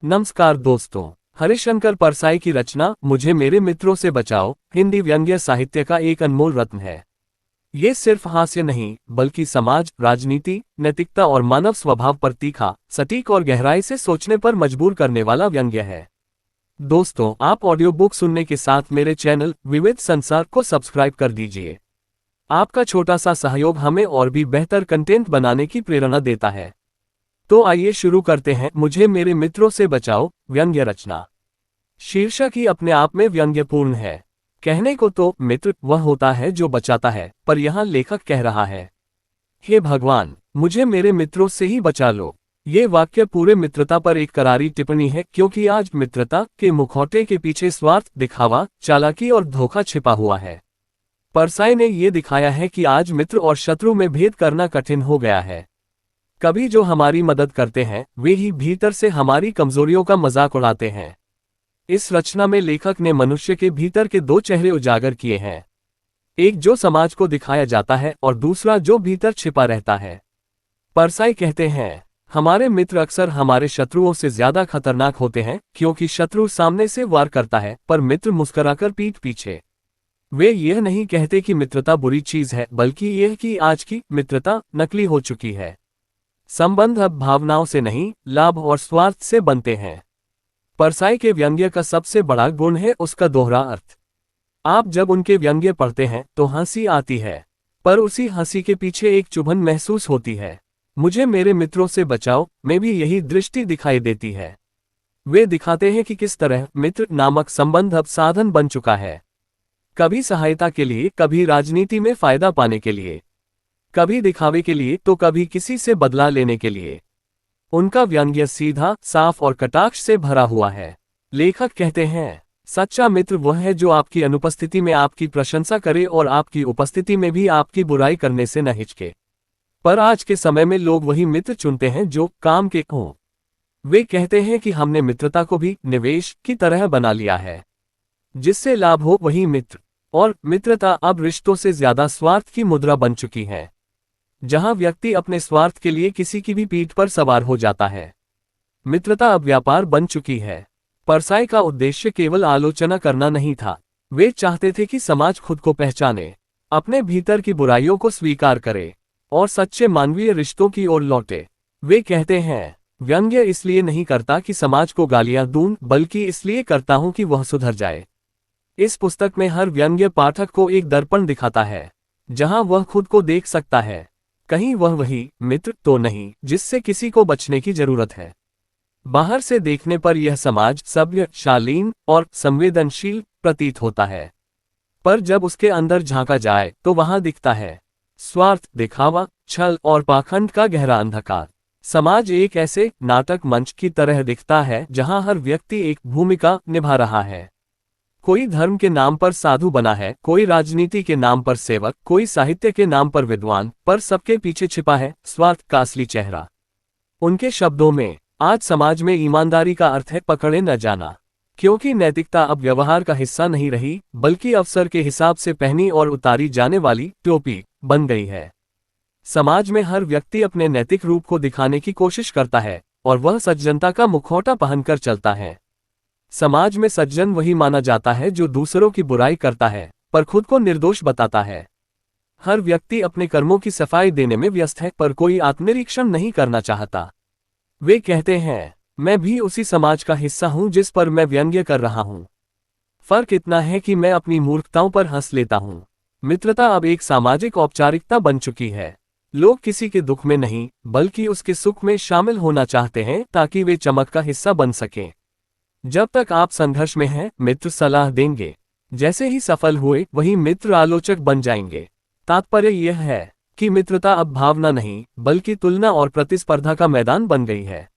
नमस्कार दोस्तों। हरिशंकर परसाई की रचना मुझे मेरे मित्रों से बचाओ हिंदी व्यंग्य साहित्य का एक अनमोल रत्न है। ये सिर्फ हास्य नहीं बल्कि समाज, राजनीति, नैतिकता और मानव स्वभाव पर तीखा, सटीक और गहराई से सोचने पर मजबूर करने वाला व्यंग्य है। दोस्तों, आप ऑडियो बुक सुनने के साथ मेरे चैनल विविध संसार को सब्सक्राइब कर दीजिए। आपका छोटा सा सहयोग हमें और भी बेहतर कंटेंट बनाने की प्रेरणा देता है। तो आइए शुरू करते हैं। मुझे मेरे मित्रों से बचाओ व्यंग्य रचना। शीर्षक ही अपने आप में व्यंग्यपूर्ण है। कहने को तो मित्र वह होता है जो बचाता है, पर यहाँ लेखक कह रहा है, हे भगवान, मुझे मेरे मित्रों से ही बचा लो। ये वाक्य पूरे मित्रता पर एक करारी टिप्पणी है, क्योंकि आज मित्रता के मुखौटे के पीछे स्वार्थ, दिखावा, चालाकी और धोखा छिपा हुआ है। परसाई ने ये दिखाया है कि आज मित्र और शत्रु में भेद करना कठिन हो गया है। कभी जो हमारी मदद करते हैं वे ही भीतर से हमारी कमजोरियों का मजाक उड़ाते हैं। इस रचना में लेखक ने मनुष्य के भीतर के दो चेहरे उजागर किए हैं, एक जो समाज को दिखाया जाता है और दूसरा जो भीतर छिपा रहता है। परसाई कहते हैं, हमारे मित्र अक्सर हमारे शत्रुओं से ज्यादा खतरनाक होते हैं, क्योंकि शत्रु सामने से वार करता है पर मित्र मुस्कुराकर पीठ पीछे। वे यह नहीं कहते कि मित्रता बुरी चीज है, बल्कि यह कि आज की मित्रता नकली हो चुकी है। संबंध अब भावनाओं से नहीं, लाभ और स्वार्थ से बनते हैं। परसाई के व्यंग्य का सबसे बड़ा गुण है उसका दोहरा अर्थ। आप जब उनके व्यंग्य पढ़ते हैं तो हंसी आती है, पर उसी हंसी के पीछे एक चुभन महसूस होती है। मुझे मेरे मित्रों से बचाओ में भी यही दृष्टि दिखाई देती है। वे दिखाते हैं कि किस तरह मित्र नामक संबंध अब साधन बन चुका है, कभी सहायता के लिए, कभी राजनीति में फायदा पाने के लिए, कभी दिखावे के लिए तो कभी किसी से बदला लेने के लिए। उनका व्यंग्य सीधा, साफ और कटाक्ष से भरा हुआ है। लेखक कहते हैं, सच्चा मित्र वह है जो आपकी अनुपस्थिति में आपकी प्रशंसा करे और आपकी उपस्थिति में भी आपकी बुराई करने से न हिचके। पर आज के समय में लोग वही मित्र चुनते हैं जो काम के हों। वे कहते हैं कि हमने मित्रता को भी निवेश की तरह बना लिया है, जिससे लाभ हो वही मित्र। और मित्रता अब रिश्तों से ज्यादा स्वार्थ की मुद्रा बन चुकी है, जहां व्यक्ति अपने स्वार्थ के लिए किसी की भी पीठ पर सवार हो जाता है। मित्रता अब व्यापार बन चुकी है। परसाई का उद्देश्य केवल आलोचना करना नहीं था। वे चाहते थे कि समाज खुद को पहचाने, अपने भीतर की बुराइयों को स्वीकार करे और सच्चे मानवीय रिश्तों की ओर लौटे। वे कहते हैं, व्यंग्य इसलिए नहीं करता कि समाज को गालियां दूं, बल्कि इसलिए करता हूं कि वह सुधर जाए। इस पुस्तक में हर व्यंग्य पाठक को एक दर्पण दिखाता है, जहां वह खुद को देख सकता है। कहीं वह वही मित्र तो नहीं जिससे किसी को बचने की जरूरत है। बाहर से देखने पर यह समाज सभ्य, शालीन और संवेदनशील प्रतीत होता है, पर जब उसके अंदर झांका जाए तो वहां दिखता है स्वार्थ, दिखावा, छल और पाखंड का गहरा अंधकार। समाज एक ऐसे नाटक मंच की तरह दिखता है जहां हर व्यक्ति एक भूमिका निभा रहा है। कोई धर्म के नाम पर साधु बना है, कोई राजनीति के नाम पर सेवक, कोई साहित्य के नाम पर विद्वान, पर सबके पीछे छिपा है स्वार्थ का असली चेहरा। उनके शब्दों में, आज समाज में ईमानदारी का अर्थ है पकड़े न जाना, क्योंकि नैतिकता अब व्यवहार का हिस्सा नहीं रही, बल्कि अवसर के हिसाब से पहनी और उतारी जाने वाली टोपी बन गई है। समाज में हर व्यक्ति अपने नैतिक रूप को दिखाने की कोशिश करता है और वह सज्जनता का मुखौटा पहनकर चलता है। समाज में सज्जन वही माना जाता है जो दूसरों की बुराई करता है पर खुद को निर्दोष बताता है। हर व्यक्ति अपने कर्मों की सफाई देने में व्यस्त है, पर कोई आत्मनिरीक्षण नहीं करना चाहता। वे कहते हैं, मैं भी उसी समाज का हिस्सा हूं जिस पर मैं व्यंग्य कर रहा हूं। फर्क इतना है कि मैं अपनी मूर्खताओं पर हंस लेता हूं। मित्रता अब एक सामाजिक औपचारिकता बन चुकी है। लोग किसी के दुख में नहीं बल्कि उसके सुख में शामिल होना चाहते हैं, ताकि वे चमक का हिस्सा बन सकें। जब तक आप संघर्ष में हैं, मित्र सलाह देंगे। जैसे ही सफल हुए वही मित्र आलोचक बन जाएंगे। तात्पर्य यह है कि मित्रता अब भावना नहीं बल्कि तुलना और प्रतिस्पर्धा का मैदान बन गई है।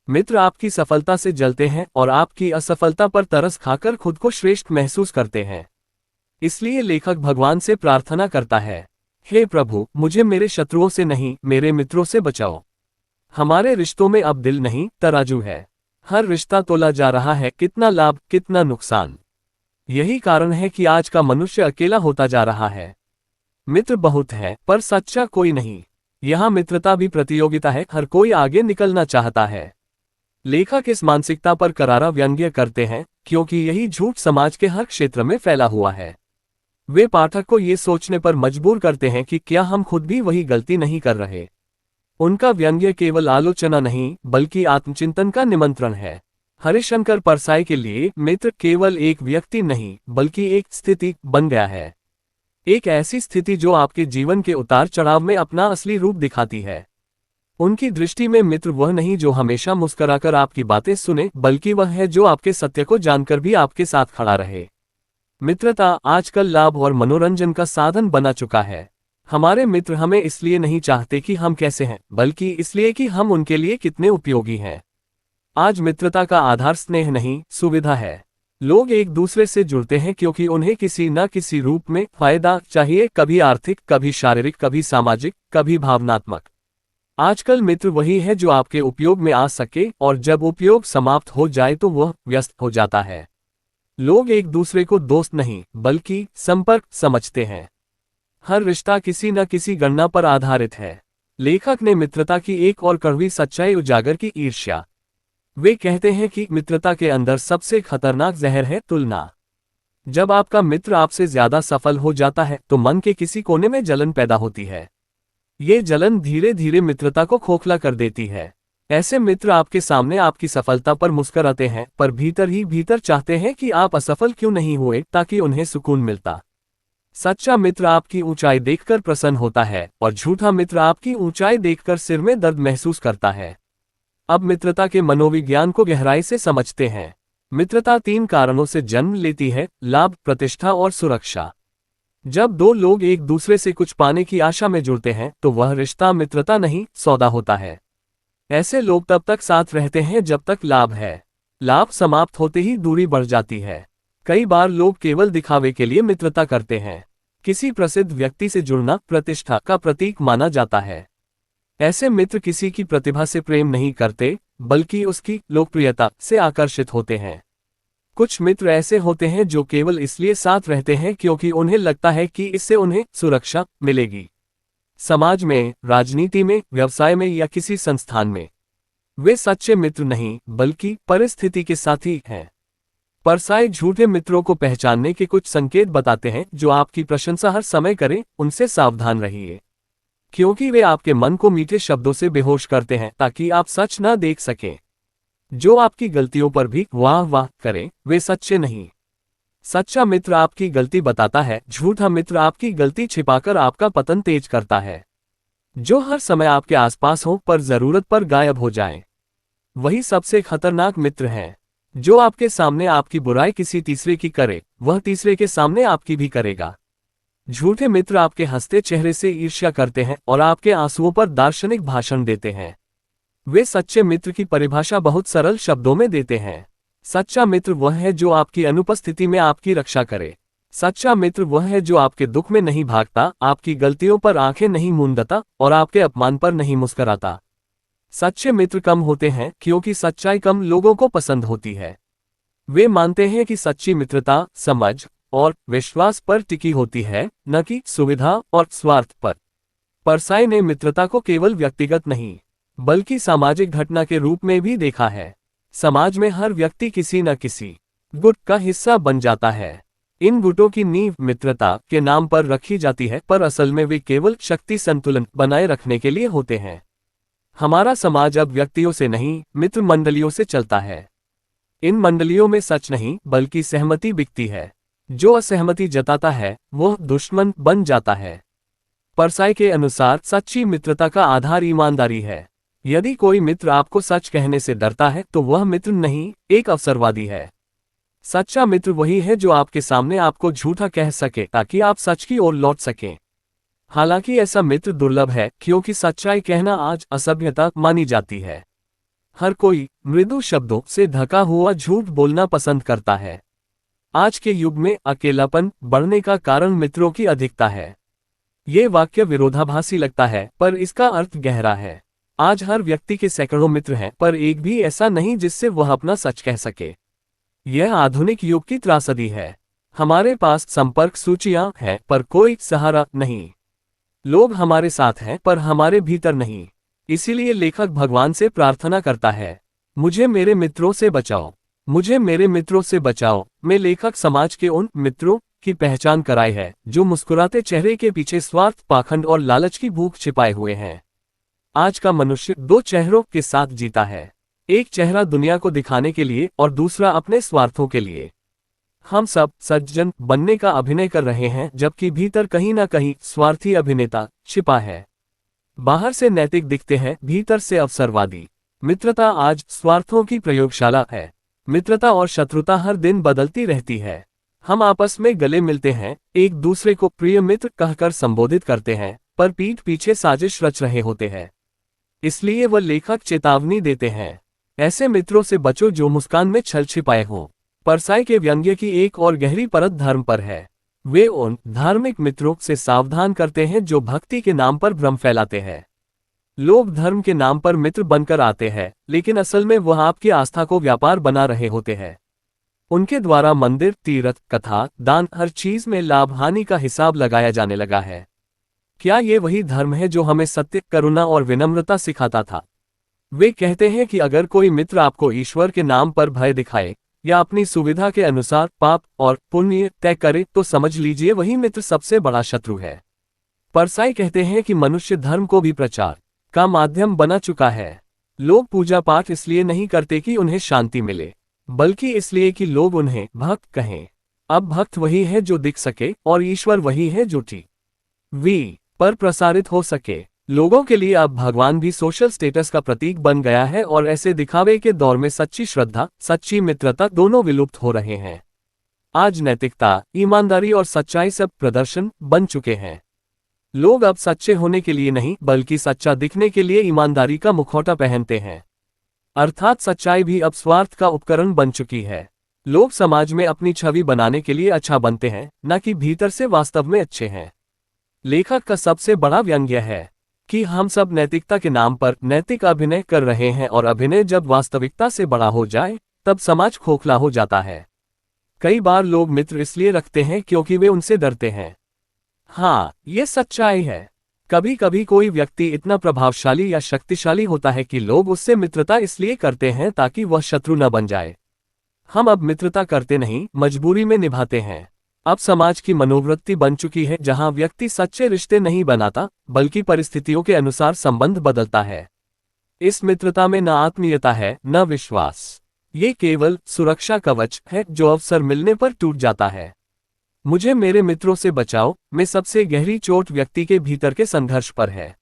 मित्र आपकी सफलता से जलते हैं और आपकी असफलता पर तरस खाकर खुद को श्रेष्ठ महसूस करते हैं। इसलिए लेखक भगवान से प्रार्थना करता है, हे प्रभु, मुझे मेरे शत्रुओं से नहीं, मेरे मित्रों से बचाओ। हमारे रिश्तों में अब दिल नहीं, तराजू है। हर रिश्ता तोला जा रहा है, कितना लाभ, कितना नुकसान। यही कारण है कि आज का मनुष्य अकेला होता जा रहा है। मित्र बहुत है पर सच्चा कोई नहीं। यहाँ मित्रता भी प्रतियोगिता है, हर कोई आगे निकलना चाहता है। लेखक इस मानसिकता पर करारा व्यंग्य करते हैं क्योंकि यही झूठ समाज के हर क्षेत्र में फैला हुआ है। वे पाठक को ये सोचने पर मजबूर करते हैं कि क्या हम खुद भी वही गलती नहीं कर रहे। उनका व्यंग्य केवल आलोचना नहीं बल्कि आत्मचिंतन का निमंत्रण है। हरिशंकर परसाई के लिए मित्र केवल एक व्यक्ति नहीं बल्कि एक स्थिति बन गया है। एक ऐसी स्थिति जो आपके जीवन के उतार चढ़ाव में अपना असली रूप दिखाती है। उनकी दृष्टि में मित्र वह नहीं जो हमेशा मुस्कुराकर आपकी बातें सुने, बल्कि वह है जो आपके सत्य को जानकर भी आपके साथ खड़ा रहे। मित्रता आजकल लाभ और मनोरंजन का साधन बना चुका है। हमारे मित्र हमें इसलिए नहीं चाहते कि हम कैसे हैं, बल्कि इसलिए कि हम उनके लिए कितने उपयोगी हैं। आज मित्रता का आधार स्नेह नहीं, सुविधा है। लोग एक दूसरे से जुड़ते हैं क्योंकि उन्हें किसी न किसी रूप में फायदा चाहिए, कभी आर्थिक, कभी शारीरिक, कभी सामाजिक, कभी भावनात्मक। आजकल मित्र वही है जो आपके उपयोग में आ सके, और जब उपयोग समाप्त हो जाए तो वह व्यस्त हो जाता है। लोग एक दूसरे को दोस्त नहीं बल्कि संपर्क समझते हैं। हर रिश्ता किसी न किसी गणना पर आधारित है। लेखक ने मित्रता की एक और कड़वी सच्चाई उजागर की, ईर्ष्या। वे कहते हैं कि मित्रता के अंदर सबसे खतरनाक जहर है तुलना। जब आपका मित्र आपसे ज्यादा सफल हो जाता है तो मन के किसी कोने में जलन पैदा होती है। ये जलन धीरे धीरे मित्रता को खोखला कर देती है। ऐसे मित्र आपके सामने आपकी सफलता पर मुस्कुराते हैं, पर भीतर ही भीतर चाहते हैं कि आप असफल क्यों नहीं हुए, ताकि उन्हें सुकून मिलता। सच्चा मित्र आपकी ऊंचाई देखकर प्रसन्न होता है और झूठा मित्र आपकी ऊंचाई देखकर सिर में दर्द महसूस करता है। अब मित्रता के मनोविज्ञान को गहराई से समझते हैं। मित्रता 3 कारणों से जन्म लेती है: लाभ, प्रतिष्ठा और सुरक्षा। जब दो लोग एक दूसरे से कुछ पाने की आशा में जुड़ते हैं तो वह रिश्ता मित्रता नहीं, सौदा होता है। ऐसे लोग तब तक साथ रहते हैं जब तक लाभ है। लाभ समाप्त होते ही दूरी बढ़ जाती है। कई बार लोग केवल दिखावे के लिए मित्रता करते हैं। किसी प्रसिद्ध व्यक्ति से जुड़ना प्रतिष्ठा का प्रतीक माना जाता है। ऐसे मित्र किसी की प्रतिभा से प्रेम नहीं करते, बल्कि उसकी लोकप्रियता से आकर्षित होते हैं। कुछ मित्र ऐसे होते हैं जो केवल इसलिए साथ रहते हैं क्योंकि उन्हें लगता है कि इससे उन्हें सुरक्षा मिलेगी। समाज में, राजनीति में, व्यवसाय में या किसी संस्थान में। वे सच्चे मित्र नहीं बल्कि परिस्थिति के साथी हैं। परसाई झूठे मित्रों को पहचानने के कुछ संकेत बताते हैं। जो आपकी प्रशंसा हर समय करें, उनसे सावधान रहिए, क्योंकि वे आपके मन को मीठे शब्दों से बेहोश करते हैं ताकि आप सच न देख सकें। जो आपकी गलतियों पर भी वाह वाह करें, वे सच्चे नहीं। सच्चा मित्र आपकी गलती बताता है, झूठा मित्र आपकी गलती छिपाकर आपका पतन तेज करता है। जो हर समय आपके आसपास हो पर जरूरत पर गायब हो जाए, वही सबसे खतरनाक मित्र हैं। जो आपके सामने आपकी बुराई किसी तीसरे की करे, वह तीसरे के सामने आपकी भी करेगा। झूठे मित्र आपके हंसते चेहरे से ईर्ष्या करते हैं और आपके आंसुओं पर दार्शनिक भाषण देते हैं। वे सच्चे मित्र की परिभाषा बहुत सरल शब्दों में देते हैं। सच्चा मित्र वह है जो आपकी अनुपस्थिति में आपकी रक्षा करे। सच्चा मित्र वह है जो आपके दुख में नहीं भागता, आपकी गलतियों पर आंखें नहीं मूंदता और आपके अपमान पर नहीं मुस्कुराता। सच्चे मित्र कम होते हैं क्योंकि सच्चाई कम लोगों को पसंद होती है। वे मानते हैं कि सच्ची मित्रता समझ और विश्वास पर टिकी होती है, न कि सुविधा और स्वार्थ पर। परसाई ने मित्रता को केवल व्यक्तिगत नहीं बल्कि सामाजिक घटना के रूप में भी देखा है। समाज में हर व्यक्ति किसी न किसी गुट का हिस्सा बन जाता है। इन गुटों की नींव मित्रता के नाम पर रखी जाती है, पर असल में वे केवल शक्ति संतुलन बनाए रखने के लिए होते हैं। हमारा समाज अब व्यक्तियों से नहीं, मित्र मंडलियों से चलता है। इन मंडलियों में सच नहीं बल्कि सहमति बिकती है। जो असहमति जताता है वह दुश्मन बन जाता है। परसाई के अनुसार सच्ची मित्रता का आधार ईमानदारी है। यदि कोई मित्र आपको सच कहने से डरता है तो वह मित्र नहीं, एक अवसरवादी है। सच्चा मित्र वही है जो आपके सामने आपको झूठा कह सके ताकि आप सच की ओर लौट सकें। हालांकि ऐसा मित्र दुर्लभ है क्योंकि सच्चाई कहना आज असभ्यता मानी जाती है। हर कोई मृदु शब्दों से ढका हुआ झूठ बोलना पसंद करता है। आज के युग में अकेलापन बढ़ने का कारण मित्रों की अधिकता है। ये वाक्य विरोधाभासी लगता है, पर इसका अर्थ गहरा है। आज हर व्यक्ति के सैकड़ों मित्र हैं, पर एक भी ऐसा नहीं जिससे वह अपना सच कह सके। यह आधुनिक युग की त्रासदी है। हमारे पास संपर्क सूचियां हैं पर कोई सहारा नहीं। लोग हमारे साथ हैं पर हमारे भीतर नहीं। इसीलिए लेखक भगवान से प्रार्थना करता है, मुझे मेरे मित्रों से बचाओ, मुझे मेरे मित्रों से बचाओ में लेखक समाज के उन मित्रों की पहचान कराई है जो मुस्कुराते चेहरे के पीछे स्वार्थ, पाखंड और लालच की भूख छिपाए हुए हैं। आज का मनुष्य दो चेहरों के साथ जीता है, एक चेहरा दुनिया को दिखाने के लिए और दूसरा अपने स्वार्थों के लिए। हम सब सज्जन बनने का अभिनय कर रहे हैं, जबकि भीतर कहीं ना कहीं स्वार्थी अभिनेता छिपा है। बाहर से नैतिक दिखते हैं, भीतर से अवसरवादी। मित्रता आज स्वार्थों की प्रयोगशाला है। मित्रता और शत्रुता हर दिन बदलती रहती है। हम आपस में गले मिलते हैं, एक दूसरे को प्रिय मित्र कहकर संबोधित करते हैं, पर पीठ पीछे साजिश रच रहे होते हैं। इसलिए वह लेखक चेतावनी देते हैं, ऐसे मित्रों से बचो जो मुस्कान में छल छिपाए हों। परसाई के व्यंग्य की एक और गहरी परत धर्म पर है। वे उन धार्मिक मित्रों से सावधान करते हैं जो भक्ति के नाम पर भ्रम फैलाते हैं। लोग धर्म के नाम पर मित्र बनकर आते हैं, लेकिन असल में वह आपकी आस्था को व्यापार बना रहे होते हैं। उनके द्वारा मंदिर, तीर्थ, कथा, दान, हर चीज में लाभ हानि का हिसाब लगाया जाने लगा है। क्या ये वही धर्म है जो हमें सत्य, करुणा और विनम्रता सिखाता था? वे कहते हैं कि अगर कोई मित्र आपको ईश्वर के नाम पर भय दिखाए या अपनी सुविधा के अनुसार पाप और पुण्य तय करे, तो समझ लीजिए वही मित्र सबसे बड़ा शत्रु है। परसाई कहते हैं कि मनुष्य धर्म को भी प्रचार का माध्यम बना चुका है। लोग पूजा पाठ इसलिए नहीं करते कि उन्हें शांति मिले, बल्कि इसलिए कि लोग उन्हें भक्त कहें। अब भक्त वही है जो दिख सके और ईश्वर वही है जो टीवी पर प्रसारित हो सके। लोगों के लिए अब भगवान भी सोशल स्टेटस का प्रतीक बन गया है और ऐसे दिखावे के दौर में सच्ची श्रद्धा, सच्ची मित्रता दोनों विलुप्त हो रहे हैं। आज नैतिकता, ईमानदारी और सच्चाई सब प्रदर्शन बन चुके हैं। लोग अब सच्चे होने के लिए नहीं, बल्कि सच्चा दिखने के लिए ईमानदारी का मुखौटा पहनते हैं। अर्थात सच्चाई भी अब स्वार्थ का उपकरण बन चुकी है। लोग समाज में अपनी छवि बनाने के लिए अच्छा बनते हैं, न कि भीतर से वास्तव में अच्छे हैं। लेखक का सबसे बड़ा व्यंग्य है कि हम सब नैतिकता के नाम पर नैतिक अभिनय कर रहे हैं, और अभिनय जब वास्तविकता से बड़ा हो जाए तब समाज खोखला हो जाता है। कई बार लोग मित्र इसलिए रखते हैं क्योंकि वे उनसे डरते हैं। हाँ, ये सच्चाई है। कभी कभी कोई व्यक्ति इतना प्रभावशाली या शक्तिशाली होता है कि लोग उससे मित्रता इसलिए करते हैं ताकि वह शत्रु न बन जाए। हम अब मित्रता करते नहीं, मजबूरी में निभाते हैं। अब समाज की मनोवृत्ति बन चुकी है जहां व्यक्ति सच्चे रिश्ते नहीं बनाता, बल्कि परिस्थितियों के अनुसार संबंध बदलता है। इस मित्रता में न आत्मीयता है, न विश्वास। ये केवल सुरक्षा कवच है जो अवसर मिलने पर टूट जाता है। मुझे मेरे मित्रों से बचाओ में सबसे गहरी चोट व्यक्ति के भीतर के संघर्ष पर है।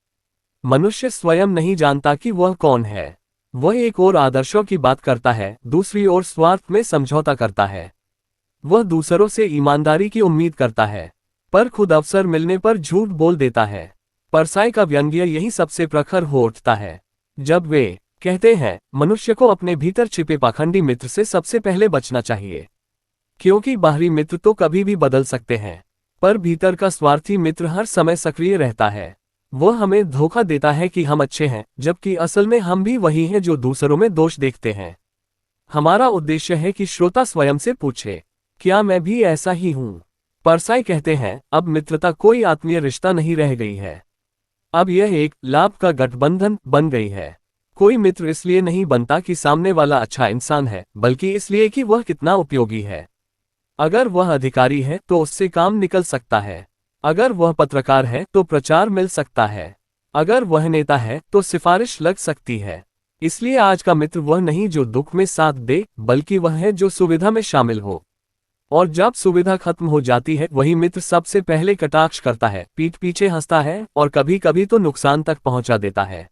मनुष्य स्वयं नहीं जानता कि वह कौन है। वह एक ओर आदर्शों की बात करता है, दूसरी ओर स्वार्थ में समझौता करता है। वह दूसरों से ईमानदारी की उम्मीद करता है, पर खुद अवसर मिलने पर झूठ बोल देता है। परसाई का व्यंग्य यही सबसे प्रखर हो उठता है जब वे कहते हैं, मनुष्य को अपने भीतर छिपे पाखंडी मित्र से सबसे पहले बचना चाहिए, क्योंकि बाहरी मित्र तो कभी भी बदल सकते हैं, पर भीतर का स्वार्थी मित्र हर समय सक्रिय रहता है। वह हमें धोखा देता है कि हम अच्छे हैं, जबकि असल में हम भी वही हैं जो दूसरों में दोष देखते हैं। हमारा उद्देश्य है कि श्रोता स्वयं से पूछे, क्या मैं भी ऐसा ही हूं? परसाई कहते हैं, अब मित्रता कोई आत्मीय रिश्ता नहीं रह गई है। अब यह एक लाभ का गठबंधन बन गई है। कोई मित्र इसलिए नहीं बनता कि सामने वाला अच्छा इंसान है, बल्कि इसलिए कि वह कितना उपयोगी है। अगर वह अधिकारी है तो उससे काम निकल सकता है। अगर वह पत्रकार है तो प्रचार मिल सकता है। अगर वह नेता है तो सिफारिश लग सकती है। इसलिए आज का मित्र वह नहीं जो दुख में साथ दे, बल्कि वह है जो सुविधा में शामिल हो। और जब सुविधा खत्म हो जाती है, वही मित्र सबसे पहले कटाक्ष करता है, पीठ पीछे हंसता है और कभी कभी तो नुकसान तक पहुंचा देता है।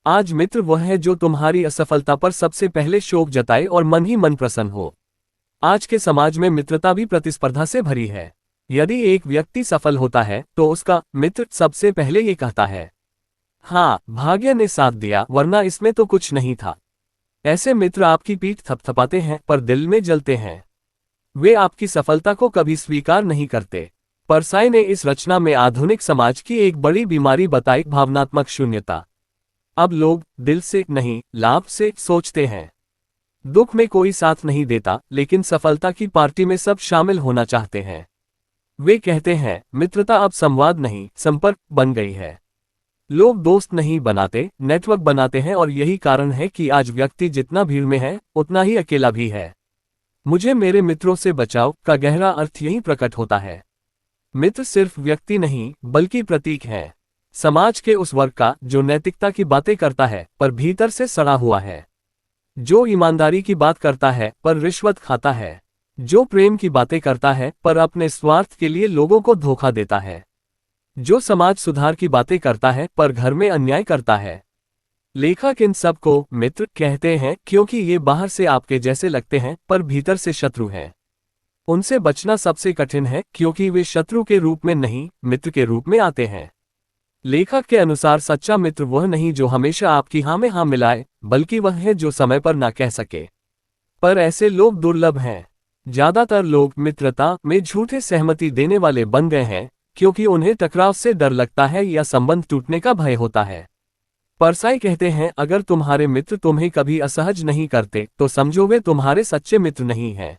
आज मित्र वह है जो तुम्हारी असफलता पर सबसे पहले शोक जताए और मन ही मन प्रसन्न हो। आज के समाज में मित्रता भी प्रतिस्पर्धा से भरी है। यदि एक व्यक्ति सफल होता है तो उसका मित्र सबसे पहले ये कहता है, हाँ, भाग्य ने साथ दिया, वरना इसमें तो कुछ नहीं था। ऐसे मित्र आपकी पीठ थपथपाते हैं पर दिल में जलते हैं। वे आपकी सफलता को कभी स्वीकार नहीं करते। परसाई ने इस रचना में आधुनिक समाज की एक बड़ी बीमारी बताई, भावनात्मक शून्यता। अब लोग दिल से नहीं, लाभ से सोचते हैं। दुख में कोई साथ नहीं देता, लेकिन सफलता की पार्टी में सब शामिल होना चाहते हैं। वे कहते हैं, मित्रता अब संवाद नहीं, संपर्क बन गई है। लोग दोस्त नहीं बनाते, नेटवर्क बनाते हैं और यही कारण है कि आज व्यक्ति जितना भीड़ में है उतना ही अकेला भी है। मुझे मेरे मित्रों से बचाओ का गहरा अर्थ यही प्रकट होता है। मित्र सिर्फ व्यक्ति नहीं बल्कि प्रतीक है, समाज के उस वर्ग का जो नैतिकता की बातें करता है पर भीतर से सड़ा हुआ है, जो ईमानदारी की बात करता है पर रिश्वत खाता है, जो प्रेम की बातें करता है पर अपने स्वार्थ के लिए लोगों को धोखा देता है, जो समाज सुधार की बातें करता है पर घर में अन्याय करता है। लेखक इन सब को मित्र कहते हैं क्योंकि ये बाहर से आपके जैसे लगते हैं पर भीतर से शत्रु हैं। उनसे बचना सबसे कठिन है क्योंकि वे शत्रु के रूप में नहीं, मित्र के रूप में आते हैं। लेखक के अनुसार सच्चा मित्र वह नहीं जो हमेशा आपकी हाँ में हाँ मिलाए, बल्कि वह है जो समय पर ना कह सके। पर ऐसे लोग दुर्लभ हैं। ज्यादातर लोग मित्रता में झूठे सहमति देने वाले बन गए हैं क्योंकि उन्हें टकराव से डर लगता है या संबंध टूटने का भय होता है। परसाई कहते हैं, अगर तुम्हारे मित्र तुम्हें कभी असहज नहीं करते तो समझो वे तुम्हारे सच्चे मित्र नहीं हैं।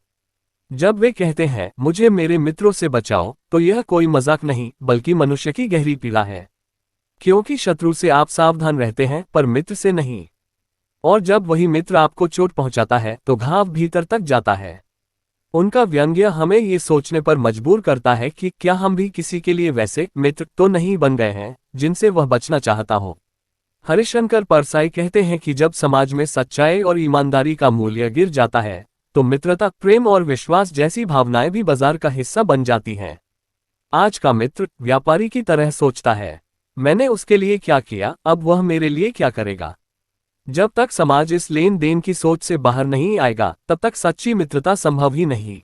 जब वे कहते हैं मुझे मेरे मित्रों से बचाओ, तो यह कोई मजाक नहीं बल्कि मनुष्य की गहरी पीड़ा है। क्योंकि शत्रु से आप सावधान रहते हैं पर मित्र से नहीं। और जब वही मित्र आपको चोट पहुंचाता है तो घाव भीतर तक जाता है। उनका व्यंग्य हमें ये सोचने पर मजबूर करता है कि क्या हम भी किसी के लिए वैसे मित्र तो नहीं बन गए हैं जिनसे वह बचना चाहता हो। हरिशंकर परसाई कहते हैं कि जब समाज में सच्चाई और ईमानदारी का मूल्य गिर जाता है तो मित्रता, प्रेम और विश्वास जैसी भावनाएं भी बाजार का हिस्सा बन जाती हैं। आज का मित्र व्यापारी की तरह सोचता है, मैंने उसके लिए क्या किया, अब वह मेरे लिए क्या करेगा। जब तक समाज इस लेन देन की सोच से बाहर नहीं आएगा तब तक सच्ची मित्रता संभव ही नहीं।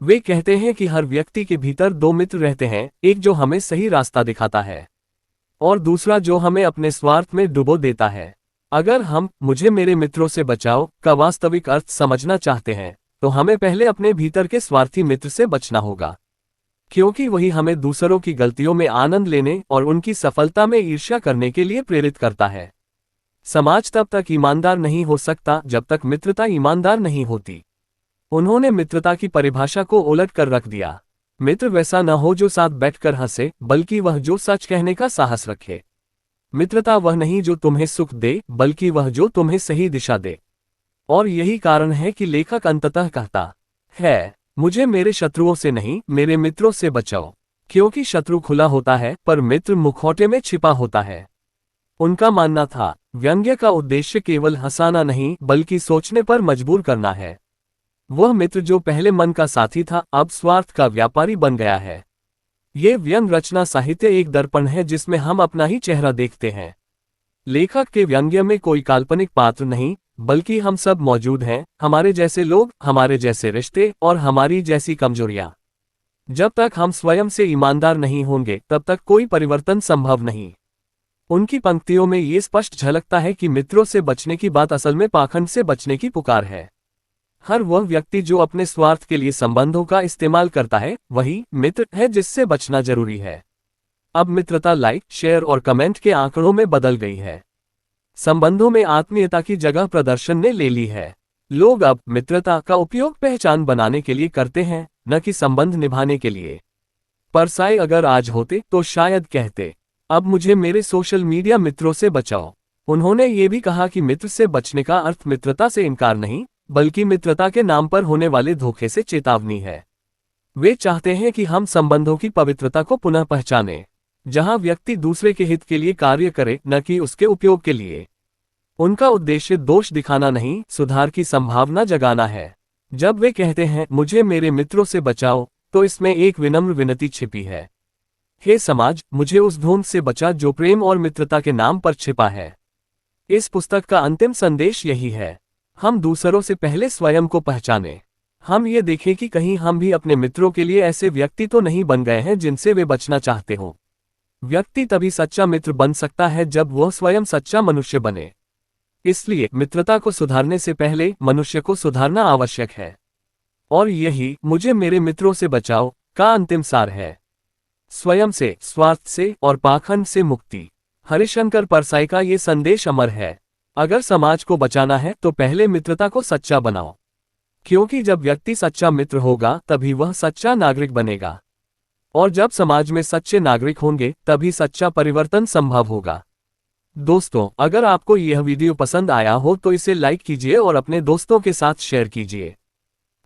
वे कहते हैं कि हर व्यक्ति के भीतर दो मित्र रहते हैं, एक जो हमें सही रास्ता दिखाता है और दूसरा जो हमें अपने स्वार्थ में डुबो देता है। अगर हम मुझे मेरे मित्रों से बचाओ का वास्तविक अर्थ समझना चाहते हैं तो हमें पहले अपने भीतर के स्वार्थी मित्र से बचना होगा, क्योंकि वही हमें दूसरों की गलतियों में आनंद लेने और उनकी सफलता में ईर्ष्या करने के लिए प्रेरित करता है। समाज तब तक ईमानदार नहीं हो सकता जब तक मित्रता ईमानदार नहीं होती। उन्होंने मित्रता की परिभाषा को उलट कर रख दिया। मित्र वैसा न हो जो साथ बैठकर हंसे, बल्कि वह जो सच कहने का साहस रखे। मित्रता वह नहीं जो तुम्हें सुख दे, बल्कि वह जो तुम्हें सही दिशा दे। और यही कारण है कि लेखक अंततः कहता है, मुझे मेरे शत्रुओं से नहीं मेरे मित्रों से बचाओ। क्योंकि शत्रु खुला होता है पर मित्र मुखौटे में छिपा होता है। उनका मानना था, व्यंग्य का उद्देश्य केवल हंसाना नहीं बल्कि सोचने पर मजबूर करना है। वह मित्र जो पहले मन का साथी था अब स्वार्थ का व्यापारी बन गया है। ये व्यंग रचना साहित्य एक दर्पण है जिसमें हम अपना ही चेहरा देखते हैं। लेखक के व्यंग्य में कोई काल्पनिक पात्र नहीं बल्कि हम सब मौजूद हैं, हमारे जैसे लोग, हमारे जैसे रिश्ते और हमारी जैसी कमजोरियां। जब तक हम स्वयं से ईमानदार नहीं होंगे तब तक कोई परिवर्तन संभव नहीं। उनकी पंक्तियों में ये स्पष्ट झलकता है कि मित्रों से बचने की बात असल में पाखंड से बचने की पुकार है। हर वह व्यक्ति जो अपने स्वार्थ के लिए संबंधों का इस्तेमाल करता है वही मित्र है जिससे बचना जरूरी है। अब मित्रता लाइक, शेयर और कमेंट के आंकड़ों में बदल गई है। संबंधों में आत्मीयता की जगह प्रदर्शन ने ले ली है। लोग अब मित्रता का उपयोग पहचान बनाने के लिए करते हैं, न कि संबंध निभाने के लिए। परसाई अगर आज होते तो शायद कहते, अब मुझे मेरे सोशल मीडिया मित्रों से बचाओ। उन्होंने ये भी कहा कि मित्र से बचने का अर्थ मित्रता से इनकार नहीं बल्कि मित्रता के नाम पर होने वाले धोखे से चेतावनी है। वे चाहते हैं कि हम संबंधों की पवित्रता को पुनः पहचानें, जहां व्यक्ति दूसरे के हित के लिए कार्य करे न कि उसके उपयोग के लिए। उनका उद्देश्य दोष दिखाना नहीं, सुधार की संभावना जगाना है। जब वे कहते हैं मुझे मेरे मित्रों से बचाओ तो इसमें एक विनम्र विनती छिपी है। हे समाज, मुझे उस धुंध से बचा जो प्रेम और मित्रता के नाम पर छिपा है। इस पुस्तक का अंतिम संदेश यही है, हम दूसरों से पहले स्वयं को पहचानें। हम ये देखें कि कहीं हम भी अपने मित्रों के लिए ऐसे व्यक्ति तो नहीं बन गए हैं जिनसे वे बचना चाहते हो। व्यक्ति तभी सच्चा मित्र बन सकता है जब वह स्वयं सच्चा मनुष्य बने। इसलिए मित्रता को सुधारने से पहले मनुष्य को सुधारना आवश्यक है। और यही मुझे मेरे मित्रों से बचाओ का अंतिम सार है। स्वयं से, स्वार्थ से और पाखंड से मुक्ति। हरिशंकर परसाई का ये संदेश अमर है। अगर समाज को बचाना है तो पहले मित्रता को सच्चा बनाओ, क्योंकि जब व्यक्ति सच्चा मित्र होगा तभी वह सच्चा नागरिक बनेगा। और जब समाज में सच्चे नागरिक होंगे तभी सच्चा परिवर्तन संभव होगा। दोस्तों, अगर आपको यह वीडियो पसंद आया हो तो इसे लाइक कीजिए और अपने दोस्तों के साथ शेयर कीजिए।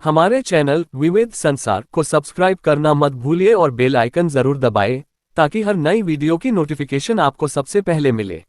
हमारे चैनल विविध संसार को सब्सक्राइब करना मत भूलिए और बेल आइकन जरूर दबाएं, ताकि हर नई वीडियो की नोटिफिकेशन आपको सबसे पहले मिले।